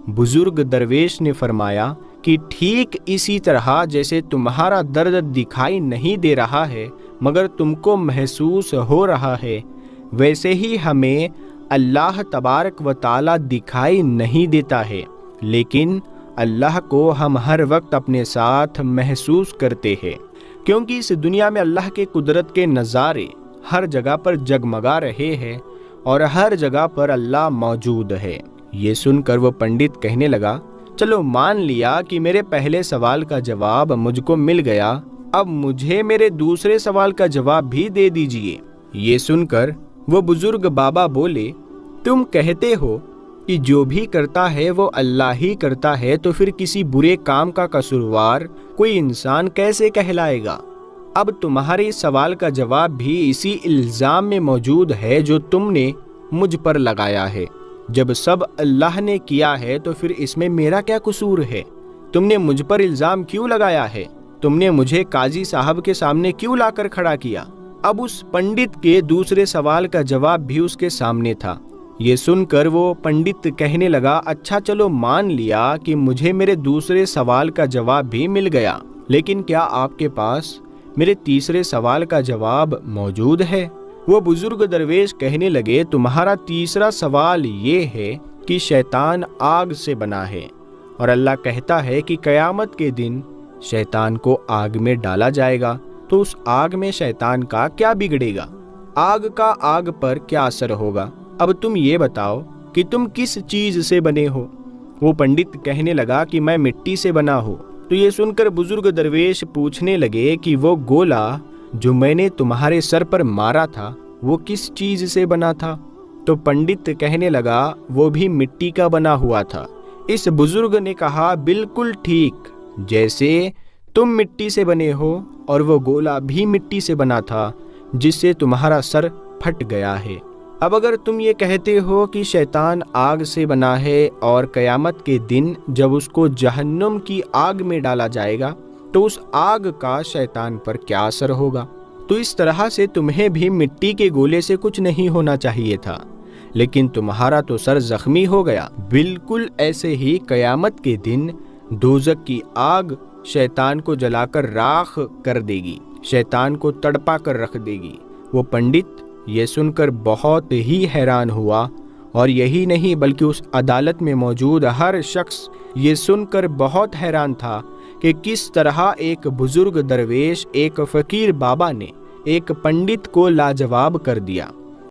बुजुर्ग दरवेश ने फरमाया कि ठीक इसी तरह जैसे तुम्हारा दर्द दिखाई नहीं दे रहा है मगर तुमको महसूस हो रहा है, वैसे ही हमें अल्लाह तबारक व ताला दिखाई नहीं देता है, लेकिन अल्लाह को हम हर वक्त अपने साथ महसूस करते हैं, क्योंकि इस दुनिया में अल्लाह के कुदरत के नज़ारे हर जगह पर जगमगा रहे हैं और हर जगह पर अल्लाह मौजूद है। ये सुनकर वो पंडित कहने लगा, चलो मान लिया कि मेरे पहले सवाल का जवाब मुझको मिल गया, अब मुझे मेरे दूसरे सवाल का जवाब भी दे दीजिए। ये सुनकर वो बुजुर्ग बाबा बोले, तुम कहते हो कि जो भी करता है वो अल्लाह ही करता है, तो फिर किसी बुरे काम का कसूरवार कोई इंसान कैसे कहलाएगा? अब तुम्हारे सवाल का जवाब भी इसी इल्ज़ाम में मौजूद है जो तुमने मुझ पर लगाया है। जब सब अल्लाह ने किया है तो फिर इसमें मेरा क्या कसूर है? तुमने मुझ पर इल्ज़ाम क्यों लगाया है? तुमने मुझे काजी साहब के सामने क्यों लाकर खड़ा किया? अब उस पंडित के दूसरे सवाल का जवाब भी उसके सामने था। ये सुनकर वो पंडित कहने लगा, अच्छा चलो मान लिया कि मुझे मेरे दूसरे सवाल का जवाब भी मिल गया, लेकिन क्या आपके पास मेरे तीसरे सवाल का जवाब मौजूद है? वो बुजुर्ग दरवेश कहने लगे, तुम्हारा तीसरा सवाल ये है कि शैतान आग से बना है और अल्लाह कहता है कि कयामत के दिन शैतान को आग में डाला जाएगा, तो उस आग में शैतान का क्या बिगड़ेगा? आग का आग पर क्या असर होगा? अब तुम ये बताओ कि तुम किस चीज से बने हो? वो पंडित कहने लगा कि मैं मिट्टी से बना हूँ। तो ये सुनकर बुजुर्ग दरवेश पूछने लगे कि वो गोला जो मैंने तुम्हारे सर पर मारा था वो किस चीज से बना था? तो पंडित कहने लगा, वो भी मिट्टी का बना हुआ था। इस बुजुर्ग ने कहा, बिल्कुल ठीक, जैसे तुम मिट्टी से बने हो और वो गोला भी मिट्टी से बना था जिससे तुम्हारा सर फट गया है। अब अगर तुम ये कहते हो कि शैतान आग से बना है और कयामत के दिन जब उसको जहन्नुम की आग में डाला जाएगा तो उस आग का शैतान पर क्या असर होगा? तो इस तरह से तुम्हें भी मिट्टी के गोले से कुछ नहीं होना चाहिए था, लेकिन तुम्हारा तो सर जख्मी हो गया। बिल्कुल ऐसे ही कयामत के दिन दोज़ख की आग शैतान को जलाकर राख कर देगी, शैतान को तड़पा कर रख देगी। वो पंडित ये सुनकर बहुत ही हैरान हुआ, और यही नहीं बल्कि उस अदालत में मौजूद हर शख्स ये सुनकर बहुत हैरान था कि किस तरह एक बुजुर्ग दरवेश, एक फकीर बाबा ने एक पंडित को लाजवाब कर दिया।